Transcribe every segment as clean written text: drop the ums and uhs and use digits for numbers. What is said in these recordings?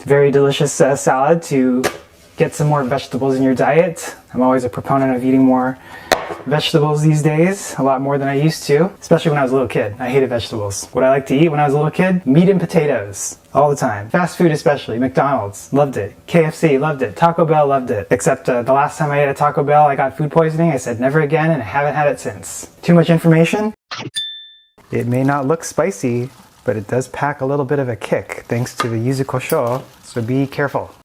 Very delicious salad to get some more vegetables in your diet. I'm always a proponent of eating more vegetables these days, a lot more than I used to, especially when I was a little kid. I hated vegetables. What I liked to eat when I was a little kid, meat and potatoes all the time. Fast food especially, McDonald's, loved it. KFC, loved it. Taco Bell, loved it. Except the last time I ate a Taco Bell, I got food poisoning. I said never again, and I haven't had it since. Too much information? It may not look spicy, but it does pack a little bit of a kick thanks to the Yuzukosho, so be careful.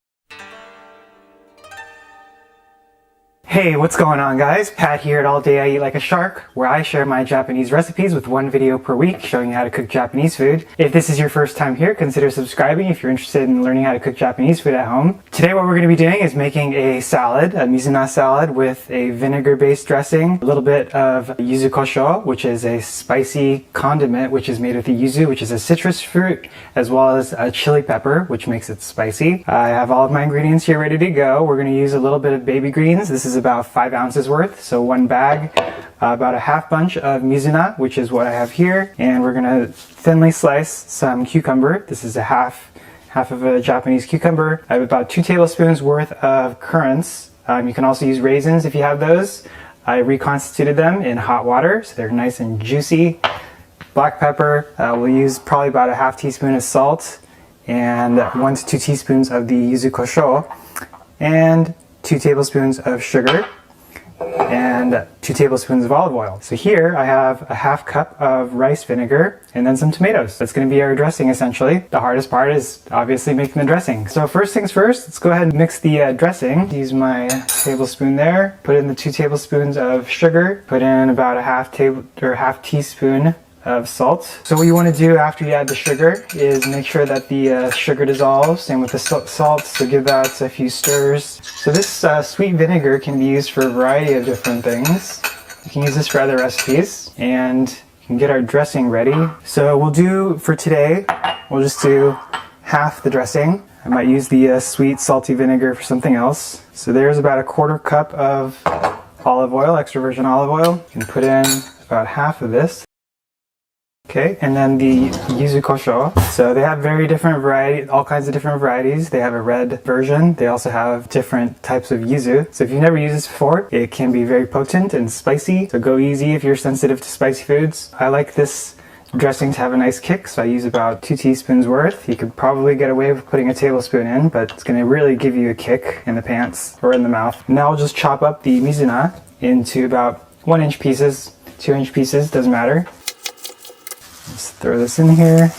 Hey, what's going on guys? Pat here at All Day I Eat Like a Shark, where I share my Japanese recipes with one video per week showing you how to cook Japanese food. If this is your first time here, consider subscribing if you're interested in learning how to cook Japanese food at home. Today what we're going to be doing is making a salad, a Mizuna salad with a vinegar-based dressing, a little bit of Yuzukosho, which is a spicy condiment which is made with the yuzu, which is a citrus fruit, as well as a chili pepper, which makes it spicy. I have all of my ingredients here ready to go. We're going to use a little bit of baby greens. This is about 5 ounces worth, so one bag, about a half bunch of Mizuna, which is what I have here, and we're gonna thinly slice some cucumber. This is a half of a Japanese cucumber. I have about 2 tablespoons worth of currants. You can also use raisins if you have those. I reconstituted them in hot water so they're nice and juicy. Black pepper, we'll use probably about a half teaspoon of salt and 1 to 2 teaspoons of the Yuzukosho, and 2 tablespoons of sugar, and 2 tablespoons of olive oil. So here I have a half cup of rice vinegar and then some tomatoes. That's going to be our dressing essentially. The hardest part is obviously making the dressing. So first things first, let's go ahead and mix the dressing. Use my tablespoon there. Put in the 2 tablespoons of sugar. Put in about a half teaspoon of salt. So what you want to do after you add the sugar is make sure that the sugar dissolves. Same with the salt, so give that a few stirs. So this sweet vinegar can be used for a variety of different things. You can use this for other recipes, and you can get our dressing ready. So we'll do, for today, we'll just do half the dressing. I might use the sweet salty vinegar for something else. So there's about a 1/4 cup of olive oil, extra virgin olive oil. You can put in about half of this. Okay, and then the Yuzukosho. So they have all kinds of different varieties. They have a red version. They also have different types of yuzu. So if you've never used this before, it can be very potent and spicy. So go easy if you're sensitive to spicy foods. I like this dressing to have a nice kick, so I use about 2 teaspoons worth. You could probably get away with putting a tablespoon in, but it's going to really give you a kick in the pants or in the mouth. Now I'll just chop up the Mizuna into about 1-inch pieces, 2-inch pieces, doesn't matter. Just throw this in here,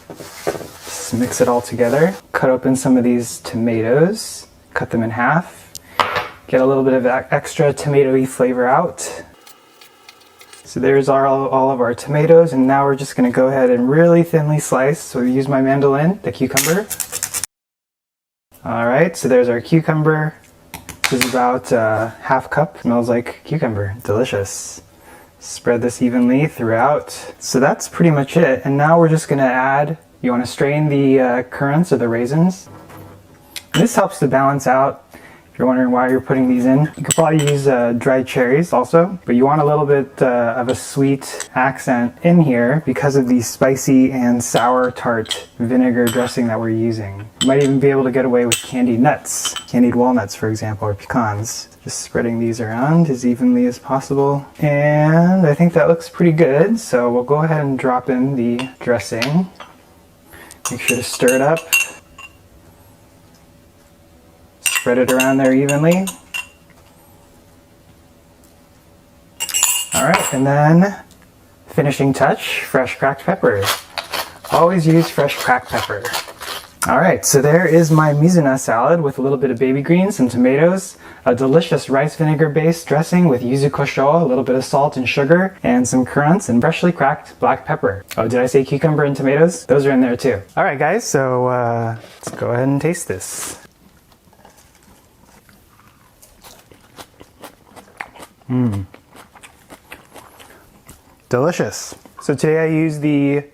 just mix it all together. Cut open some of these tomatoes, cut them in half, get a little bit of extra tomatoey flavor out. So there's all of our tomatoes, and now we're just going to go ahead and really thinly slice. So we use my mandolin, the cucumber. Alright, so there's our cucumber. This is about half cup. Smells like cucumber, delicious. Spread this evenly throughout. So that's pretty much it. And now we're just gonna add, you wanna strain the currants or the raisins. This helps to balance out. If you're wondering why you're putting these in, you could probably use dried cherries also, but you want a little bit of a sweet accent in here because of the spicy and sour tart vinegar dressing that we're using. You might even be able to get away with candied nuts, candied walnuts for example, or pecans. Just spreading these around as evenly as possible. And I think that looks pretty good, so we'll go ahead and drop in the dressing. Make sure to stir it up. Spread it around there evenly. Alright, and then finishing touch, fresh cracked pepper. Always use fresh cracked pepper. Alright, so there is my Mizuna salad with a little bit of baby greens, some tomatoes, a delicious rice vinegar based dressing with Yuzukosho, a little bit of salt and sugar, and some currants and freshly cracked black pepper. Oh, did I say cucumber and tomatoes? Those are in there too. Alright guys, so let's go ahead and taste this. Delicious. So today I used the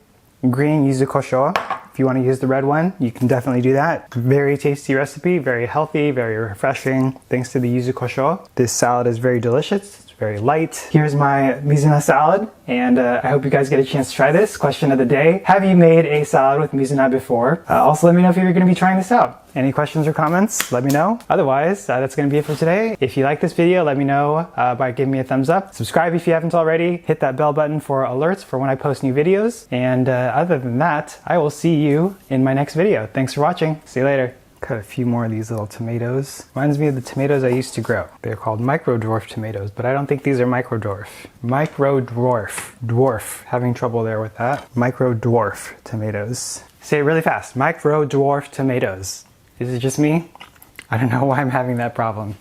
green Yuzukosho. If you want to use the red one, you can definitely do that. Very tasty recipe, very healthy, very refreshing, thanks to the Yuzukosho. This salad is very delicious. It's very light. Here's my Mizuna salad, and I hope you guys get a chance to try this. Question of the day: have you made a salad with Mizuna before? Also, let me know if you're going to be trying this out. Any questions or comments? Let me know. Otherwise, that's going to be it for today. If you like this video, let me know by giving me a thumbs up. Subscribe if you haven't already. Hit that bell button for alerts for when I post new videos. And other than that, I will see you in my next video. Thanks for watching. See you later. Cut a few more of these little tomatoes. Reminds me of the tomatoes I used to grow. They're called micro-dwarf tomatoes, but I don't think these are micro-dwarf. Micro-dwarf. Dwarf. Having trouble there with that. Micro-dwarf tomatoes. Say it really fast. Micro-dwarf tomatoes. Is it just me? I don't know why I'm having that problem.